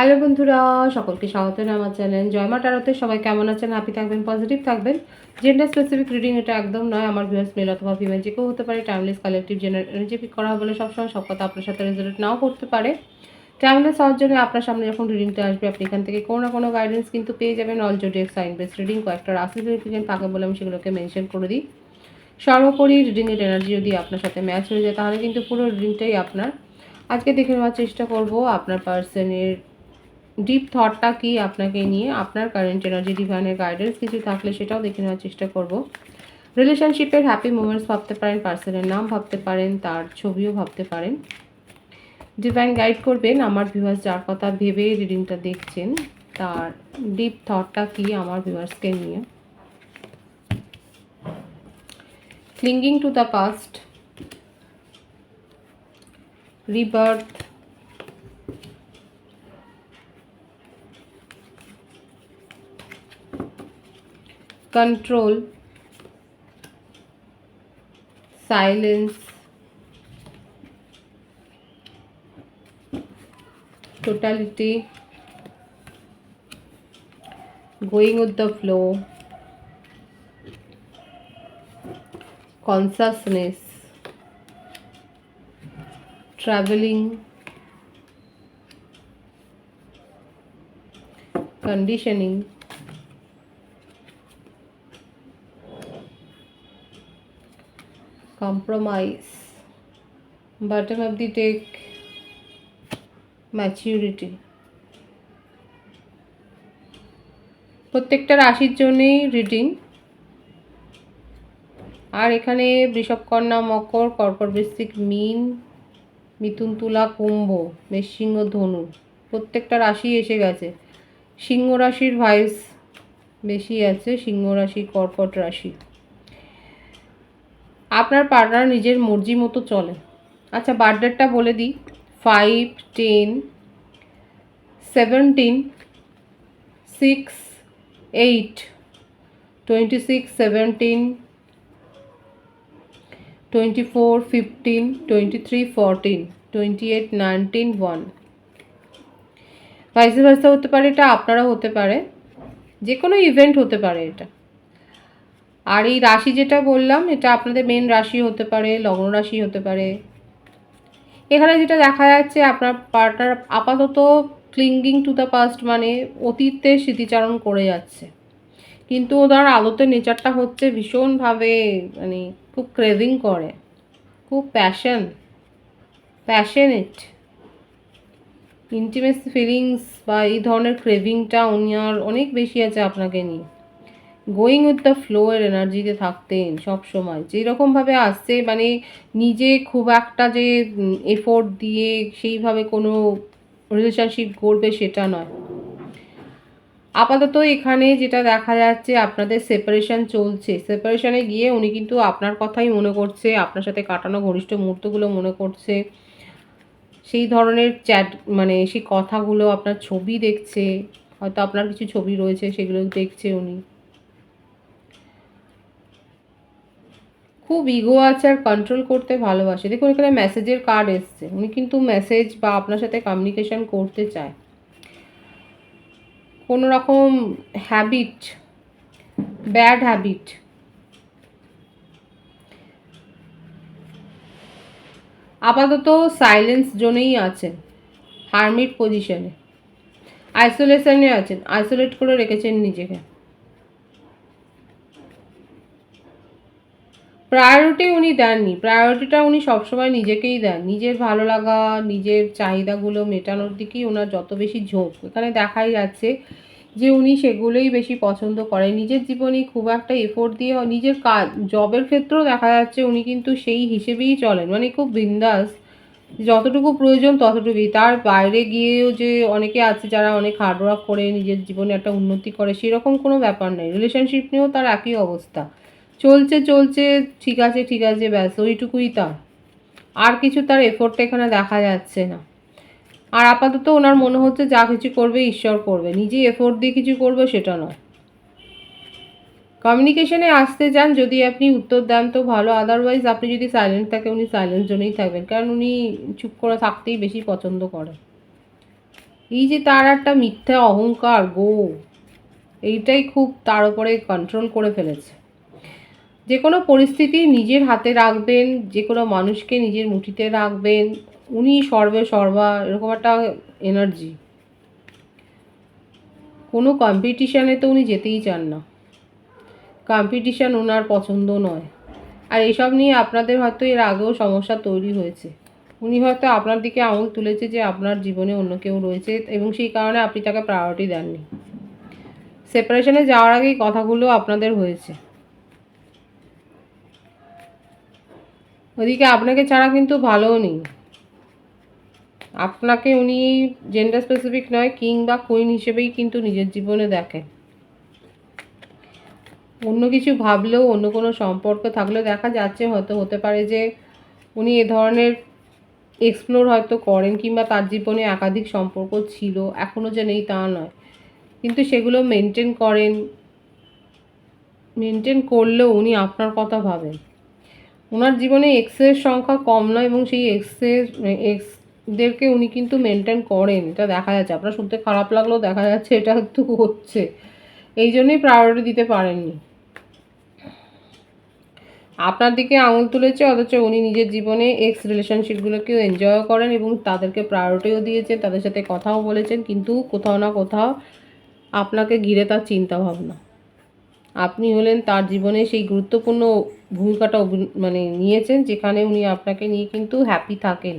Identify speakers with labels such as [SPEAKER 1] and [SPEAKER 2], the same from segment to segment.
[SPEAKER 1] Hello বন্ধুরা, সকলকে স্বাগত আমার চ্যানেল জয়মা টারোতে। সবাই কেমন আছেন? হ্যাপি থাকবেন, পজিটিভ থাকবেন। জেন্ডার স্পেসিফিক রিডিং এটা একদম নয়। আমার ভিউয়ার্স মেল অথবা ফিমেল যে কেউ হতে পারে। Timeless collective general energy pick করা হবে বলে সবসময় সব কথা আপনার সাথে রেজোনেট নাও করতে পারে। টাইমলেস হওয়ার জন্য আপনার সামনে যখন রিডিংটা আসবে আপনি এখান থেকে কোনো না কোনো গাইডেন্স কিন্তু পেয়ে যাবেন। All zodiac sign base reading কয়েকটা রাশি সিগনিফিকেন্ট থাকে বলে আমি সেগুলোকে মেনশন করে দিই। সর্বোপরি রিডিংয়ের এনার্জি যদি আপনার সাথে ম্যাচ হয়ে যায় তাহলে কিন্তু পুরো রিডিংটাই আপনার। আজকে দেখে নেওয়ার চেষ্টা করব আপনার পার্সনের ডিপ থটটা কি আপনাকে নিয়ে, আপনার কারেন্ট এনার্জি, ডিভাইনের গাইডেন্স কিছু থাকলে সেটাও দেখে নেওয়ার চেষ্টা করব। রিলেশনশিপের হ্যাপি মোমেন্টস ভাবতে পারেন, পার্সনের নাম ভাবতে পারেন, তার ছবিও ভাবতে পারেন। ডিভাইন গাইড করবেন আমার ভিউয়ার্স যার কথা ভেবে রিডিংটা দেখছেন তার ডিপ থটটা কি আমার ভিউয়ার্সকে নিয়ে। ক্লিঙ্গিং to the past, rebirth, control, silence, totality, going with the flow, consciousness, traveling, conditioning, compromise, bottom of the deck, maturity। প্রত্যেকটা রাশির জন্যই রিডিং। আর এখানে বৃষভ, কন্যা, মকর, কর্কট, বৃশ্চিক, মীন, মিথুন, তুলা, কুম্ভ, মেষ, সিংহ, ধনু প্রত্যেকটা রাশি এসে গেছে। সিংহ রাশির ভাইস বেশি আছে, সিংহ রাশি, কর্কট রাশি। আপনার পার্টনার নিজের মর্জি মতো চলে। আচ্ছা, বার্থডেটটা বলে দিই। 5, 10, 17, 6, 8, 26, 17, 24, 15, 23, 14, 28, 19, 1। ভাইস ভার্সা হতে পারে, এটা আপনারা হতে পারে, যে কোনো ইভেন্ট হতে পারে এটা। আর এই রাশি যেটা বললাম এটা আপনাদের মেন রাশি হতে পারে, লগ্ন রাশি হতে পারে। এখানে যেটা দেখা যাচ্ছে আপনার পার্টনার আপাতত ক্লিঙ্গিং টু দ্য পাস্ট মানে অতীতের স্মৃতিচারণ করে যাচ্ছে, কিন্তু ওনার আদতের নেচারটা হচ্ছে ভীষণভাবে মানে খুব ক্রেভিং করে, খুব প্যাশনেট, ইন্টিমেসি ফিলিংস বা এই ধরনের ক্রেভিংটা উনি আর অনেক বেশি আছে আপনাকে নিয়ে। গোয়িং উইথ দ্য ফ্লো এর এনার্জিতে থাকতেন সব সময়, যেরকমভাবে আসছে মানে নিজে খুব একটা যে এফোর্ট দিয়ে সেইভাবে কোনো রিলেশনশিপ গড়বে সেটা নয়। আপাতত এখানে যেটা দেখা যাচ্ছে আপনাদের সেপারেশন চলছে, সেপারেশনে গিয়ে উনি কিন্তু আপনার কথাই মনে করছে, আপনার সাথে কাটানো ঘনিষ্ঠ মুহূর্তগুলো মনে করছে, সেই ধরনের চ্যাট মানে সেই কথাগুলো, আপনার ছবি দেখছে, হয়তো আপনার কিছু ছবি রয়েছে সেগুলো দেখছে উনি। খুব ইগো আছে আর কন্ট্রোল করতে ভালোবাসে। দেখুন এখানে মেসেজের কার্ড এসছে, উনি কিন্তু মেসেজ বা আপনার সাথে কমিউনিকেশন করতে চায়। কোনো রকম হ্যাবিট, ব্যাড হ্যাবিট, আপাতত সাইলেন্স জোনেই আছেন, হারমিট পজিশনে, আইসোলেশনে আছেন, আইসোলেট করে রেখেছেন নিজেকে। প্রায়োরিটি উনি দেননি, প্রায়োরিটিটা উনি সবসময় নিজেকেই দেন, নিজের ভালো লাগা, নিজের চাহিদাগুলো মেটানোর দিকেই ওনার যত বেশি ঝোঁক। এখানে দেখাই যাচ্ছে যে উনি সেগুলোই বেশি পছন্দ করেন। নিজের জীবনে খুব একটা এফোর্ট দিয়ে নিজের কাজ, জবের ক্ষেত্রেও দেখা যাচ্ছে উনি কিন্তু সেই হিসেবেই চলেন, মানে খুব বিন্দাস, যতটুকু প্রয়োজন ততটুকুই। তার বাইরে গিয়েও যে অনেকে আছে যারা অনেক হার্ডওয়ার্ক করে নিজের জীবনে একটা উন্নতি করে, সেরকম কোনো ব্যাপার নেই। রিলেশনশিপ নিয়েও তার একই অবস্থা, চলছে ঠিক আছে ব্যাস ওইটুকুই তার, আর কিছু তার এফোর্টটা এখানে দেখা যাচ্ছে না। আর আপাতত ওনার মনে হচ্ছে যা কিছু করবে ঈশ্বর করবে, নিজে এফোর্ট দিয়ে কিছু করবে সেটা নয়। কমিউনিকেশনে আসতে চান, যদি আপনি উত্তর দেন তো ভালো, আদারওয়াইজ আপনি যদি সাইলেন্ট থাকে উনি সাইলেন্ট জোনেই থাকবেন, কারণ উনি চুপ করে থাকতেই বেশি পছন্দ করে। এই যে তার একটা মিথ্যা অহংকার এইটাই খুব তার উপরে কন্ট্রোল করে ফেলেছে। যে কোনো পরিস্থিতি নিজের হাতে রাখবেন, যে কোনো মানুষকে নিজের মুঠিতে রাখবেন, উনি সর্বে সর্বা, এরকম একটা এনার্জি। কোনো কম্পিটিশানে তো উনি যেতেই চান না, কম্পিটিশান ওনার পছন্দ নয়। আর এসব নিয়ে আপনাদের হয়তো এর আগেও সমস্যা তৈরি হয়েছে। উনি হয়তো আপনার দিকে আঙুল তুলেছে যে আপনার জীবনে অন্য কেউ রয়েছে এবং সেই কারণে আপনি তাকে প্রায়োরিটি দেননি। সেপারেশনে যাওয়ার আগেই কথাগুলো আপনাদের হয়েছে। ওদিকে আপনাকে ছাড়া কিন্তু ভালোও নেই। আপনাকে উনি জেন্ডার স্পেসিফিক নয়, কিং বা কুইন হিসেবেই কিন্তু নিজের জীবনে দেখেন। অন্য কিছু ভাবলেও, অন্য কোনো সম্পর্ক থাকলেও দেখা যাচ্ছে হয়তো হতে পারে যে উনি এ ধরনের এক্সপ্লোর হয়তো করেন, কিংবা তার জীবনে একাধিক সম্পর্ক ছিল, এখনও যে নেই তা নয়, কিন্তু সেগুলো মেনটেন করলেও উনি আপনার কথা ভাবেন। ওনার জীবনে এক্সের সংখ্যা কম নয় এবং সেই এক্সদেরকে উনি কিন্তু মেনটেন করেন, এটা দেখা যাচ্ছে। আপনার শুনতে খারাপ লাগলেও দেখা যাচ্ছে এটা একটু হচ্ছে, এই জন্যই প্রায়োরিটি দিতে পারেননি। আপনার দিকে আঙুল তুলেছে, অথচ উনি নিজের জীবনে এক্স রিলেশনশিপগুলোকেও এনজয়ও করেন এবং তাদেরকে প্রায়োরিটিও দিয়েছেন, তাদের সাথে কথাও বলেছেন, কিন্তু কোথাও না কোথাও আপনাকে ঘিরে তার চিন্তাভাবনা। আপনি হলেন তার জীবনে সেই গুরুত্বপূর্ণ ভূমিকাটা নিয়েছেন, যেখানে উনি আপনাকে নিয়ে কিন্তু হ্যাপি থাকেন।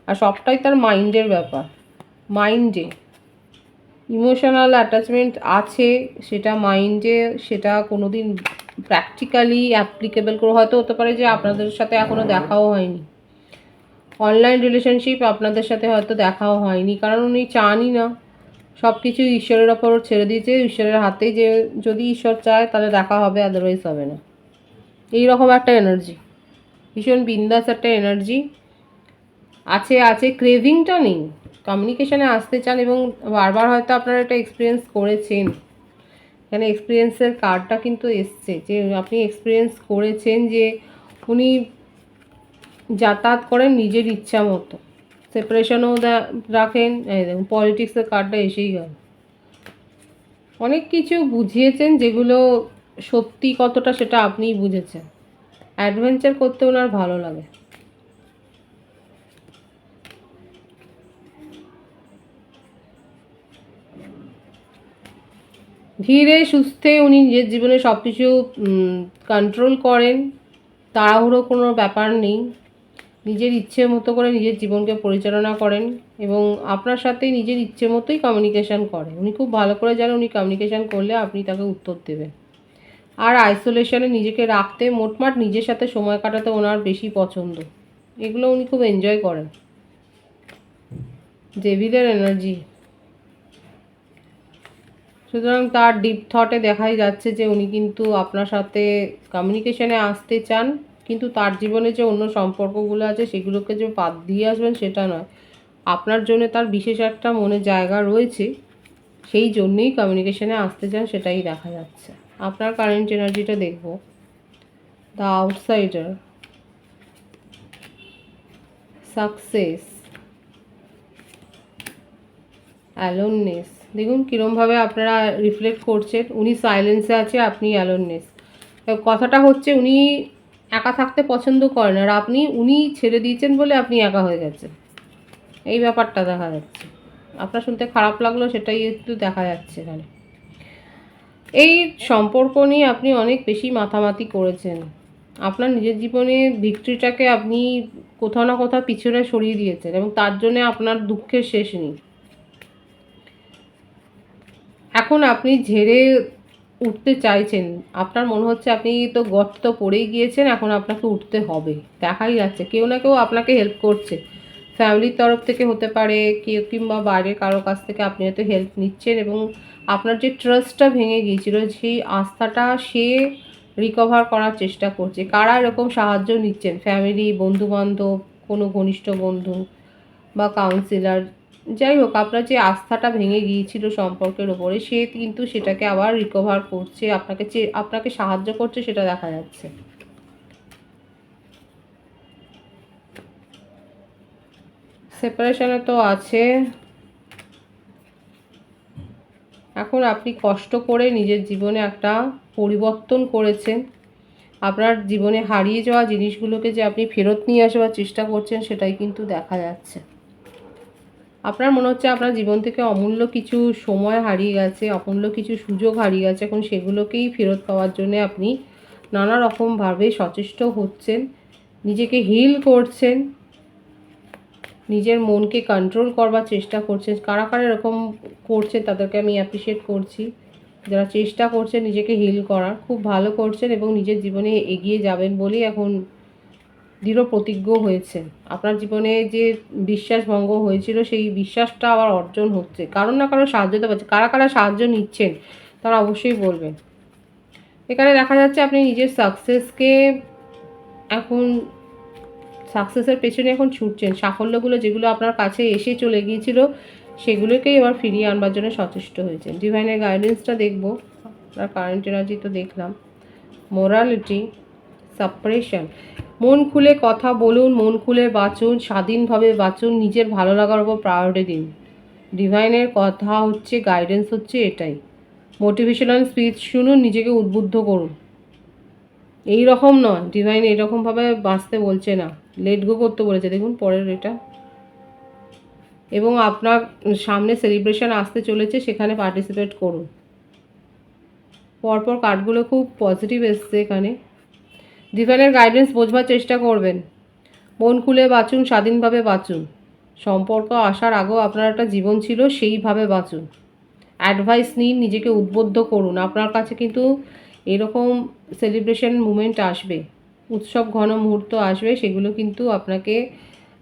[SPEAKER 1] আর সবটাই তার মাইন্ডের ব্যাপার। মাইন্ডে ইমোশনাল অ্যাটাচমেন্ট আছে, সেটা মাইন্ডে, সেটা কোনো দিন প্র্যাকটিক্যালি অ্যাপ্লিকেবল করে হয়তো হতে পারে যে আপনাদের সাথে এখনও দেখাও হয়নি, অনলাইন রিলেশনশিপ আপনাদের সাথে হয়তো দেখাও হয়নি, কারণ উনি চানই না। সব কিছু ঈশ্বরের ওপর ছেড়ে দিয়েছে, ঈশ্বরের হাতে, যে যদি ঈশ্বর চায় তাহলে দেখা হবে, আদারওয়াইজ হবে না। এইরকম একটা এনার্জি, ভীষণ বিন্দাস একটা এনার্জি আছে। ক্রেভিংটা নেই, কমিউনিকেশানে আসতে চান এবং বারবার হয়তো আপনারা এটা এক্সপিরিয়েন্স করেছেন। এখানে এক্সপিরিয়েন্সের কার্ডটা কিন্তু এসছে, যে আপনি এক্সপিরিয়েন্স করেছেন যে উনি যাতায়াত করেন নিজের ইচ্ছা মতো, সেপারেশনও রাখেন। এই দেখুন, পলিটিক্সের কার্ডটা এসেই গেল। অনেক কিছু বুঝিয়েছেন, যেগুলো সত্যি কতটা সেটা আপনিই বুঝেছেন। অ্যাডভেঞ্চার করতে ওনার ভালো লাগে। ধীরে সুস্থে উনি নিজের জীবনে সব কিছু কন্ট্রোল করেন, তাড়াহুড়ো কোনো ব্যাপার নেই, নিজের ইচ্ছে মতো করে নিজের জীবনকে পরিচালনা করেন এবং আপনার সাথে নিজের ইচ্ছে মতোই কমিউনিকেশান করেন। উনি খুব ভালো করে জানেন উনি কমিউনিকেশান করলে আপনি তাকে উত্তর দেবেন। আর আইসোলেশনে নিজেকে রাখতে, মোটমাট নিজের সাথে সময় কাটাতে ওনার বেশি পছন্দ, এগুলো উনি খুব এনজয় করেন। ডেভিলের এনার্জি, সুতরাং তার ডিপ থটে দেখাই যাচ্ছে যে উনি কিন্তু আপনার সাথে কমিউনিকেশানে আসতে চান, কিন্তু তার জীবনে যে অন্য সম্পর্কগুলো আছে সেগুলোকে যে বাদ দিয়ে আসবেন সেটা নয়। আপনার জন্য তার বিশেষ একটা মনে জায়গা রয়েছে, সেই জন্যেই কমিউনিকেশানে আসতে চান, সেটাই দেখা যাচ্ছে। আপনার কারেন্ট এনার্জিটা দেখব। The outsider, success, aloneness. দেখুন কীরমভাবে আপনারা রিফ্লেক্ট করছেন। উনি সাইলেন্সে আছে, আপনি অ্যালোননেস। কথাটা হচ্ছে উনি একা থাকতে পছন্দ করেন, আর উনি ছেড়ে দিয়েছেন বলে আপনি একা হয়ে গেছেন, এই ব্যাপারটা দেখা যাচ্ছে। আপনার শুনতে খারাপ লাগলো, সেটাই একটু দেখা যাচ্ছে এখানে। এই সম্পর্ক নিয়ে আপনি অনেক বেশি মাথামাতি করেছেন। আপনার নিজের জীবনে ভিক্টরিটাকে আপনি কোথাও না কোথাও পিছনে সরিয়ে দিয়েছেন এবং তার জন্যে আপনার দুঃখের শেষ নেই। এখন আপনি ঝেড়ে উঠতে চাইছেন, আপনার মনে হচ্ছে আপনি তো গর্ত পড়েই গিয়েছেন, এখন আপনাকে উঠতে হবে। দেখাই যাচ্ছে কেউ না কেউ আপনাকে হেল্প করছে, ফ্যামিলির তরফ থেকে হতে পারে, কেউ কিংবা বাইরের কারো কাছ থেকে আপনি হয়তো হেল্প নিচ্ছেন এবং আপনার যে ট্রাস্টটা ভেঙে গিয়েছিল সেই আস্থাটা সে রিকভার করার চেষ্টা করছে। কারা এরকম সাহায্য নিচ্ছেন? ফ্যামিলি, বন্ধুবান্ধব, কোনো ঘনিষ্ঠ বন্ধু বা কাউন্সিলর, যাই হোক, আপনার যে আস্থাটা ভেঙে গিয়েছিল সম্পর্কের ওপরে, সে কিন্তু সেটাকে আবার রিকভার করছে, আপনাকে সাহায্য করছে, সেটা দেখা যাচ্ছে। সেপারেশনে তো আছে, এখন আপনি কষ্ট করে নিজের জীবনে একটা পরিবর্তন করেছেন। আপনার জীবনে হারিয়ে যাওয়া জিনিসগুলোকে যে আপনি ফেরত নিয়ে আসবার চেষ্টা করছেন সেটাই কিন্তু দেখা যাচ্ছে। আপনার মনে হচ্ছে আপনার জীবন থেকে অমূল্য কিছু সময় হারিয়ে গেছে, অমূল্য কিছু সুযোগ হারিয়ে গেছে। এখন সেগুলোকেই ফেরত পাওয়ার জন্য আপনি নানা রকমভাবে সচেষ্ট হচ্ছেন, নিজেকে হিল করছেন, নিজের মনকে কন্ট্রোল করবার চেষ্টা করছেন। কারা কারা এরকম করছে তাদেরকে আমি অ্যাপ্রিসিয়েট করছি। যারা চেষ্টা করছেন নিজেকে হিল করার, খুব ভালো করছেন এবং নিজের জীবনে এগিয়ে যাবেন বলেই এখন দৃঢ় প্রতিজ্ঞ হয়েছেন। আপনার জীবনে যে বিশ্বাস ভঙ্গ হয়েছিল সেই বিশ্বাসটা আবার অর্জন হচ্ছে। কারণ না কারো সাহায্য তো পাচ্ছে। কারা কারা সাহায্য নিচ্ছেন তারা অবশ্যই বলবেন। এখানে দেখা যাচ্ছে আপনি নিজের সাকসেসকে এখন সাকসেসের পেছনে এখন ছুটছেন। সাফল্যগুলো যেগুলো আপনার কাছে এসে চলে গিয়েছিল সেগুলোকেই এবার ফিরিয়ে আনবার জন্য সচেষ্ট হয়েছেন। ডিভাইনের গাইডেন্সটা দেখব। আপনার কারেন্ট এনার্জি তো দেখলাম। Morality, suppression. মন খুলে কথা বলুন, মন খুলে বাঁচুন, স্বাধীনভাবে বাঁচুন, নিজের ভালো লাগার উপর প্রায়োরিটি দিন। ডিভাইনের কথা হচ্ছে, গাইডেন্স হচ্ছে এটাই। মোটিভেশনাল স্পিচ শুনুন, নিজেকে উদ্বুদ্ধ করুন। এই রকম নয়, ডিভাইন এরকমভাবে বাঁচতে বলছে না, লেট গো করতে বলেছে। দেখুন পরের এটা। এবং আপনার সামনে সেলিব্রেশন আসতে চলেছে, সেখানে পার্টিসিপেট করুন। পরপর কার্ডগুলো খুব পজিটিভ এসছে এখানে। ডিভাইনের গাইডেন্স বোঝবার চেষ্টা করবেন। মন খুলে বাঁচুন, স্বাধীনভাবে বাঁচুন। সম্পর্ক আসার আগেও আপনার একটা জীবন ছিল, সেইভাবে বাঁচুন। অ্যাডভাইস নিন, নিজেকে উদ্বুদ্ধ করুন। আপনার কাছে কিন্তু এরকম সেলিব্রেশন মুমেন্ট আসবে, উৎসব ঘন মুহূর্ত আসবে, সেগুলো কিন্তু আপনাকে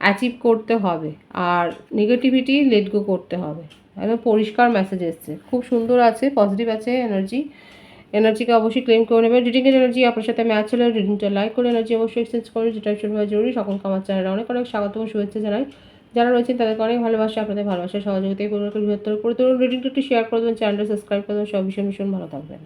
[SPEAKER 1] অ্যাচিভ করতে হবে। আর নেগেটিভিটি লেট গো করতে হবে। একদম পরিষ্কার মেসেজ এসছে, খুব সুন্দর আছে, পজিটিভ আছে এনার্জিকে অবশ্যই ক্লেম করে নেবেন। রিডিংয়ের এনার্জি আপনার সাথে ম্যাচ হলে রিডিংটা লাইক করে এনার্জি অবশ্যই এক্সচেঞ্জ করুন, যেটা ভীষণভাবে জরুরি। সকলকে আমার চ্যানেলে অনেক অনেক স্বাগত ও শুভেচ্ছা জানাই। যারা রয়েছেন তাদেরকে অনেক ভালোবাসা, আপনাদের ভালোবাসা সহযোগিতায় পরিবারকে বৃহত্তর করে তুলুন। রিডিংটা একটু শেয়ার করে দেবেন, চ্যানেলটা সাবস্ক্রাইব করে দেবেন। সব ভীষণ ভীষণ ভালো থাকবেন।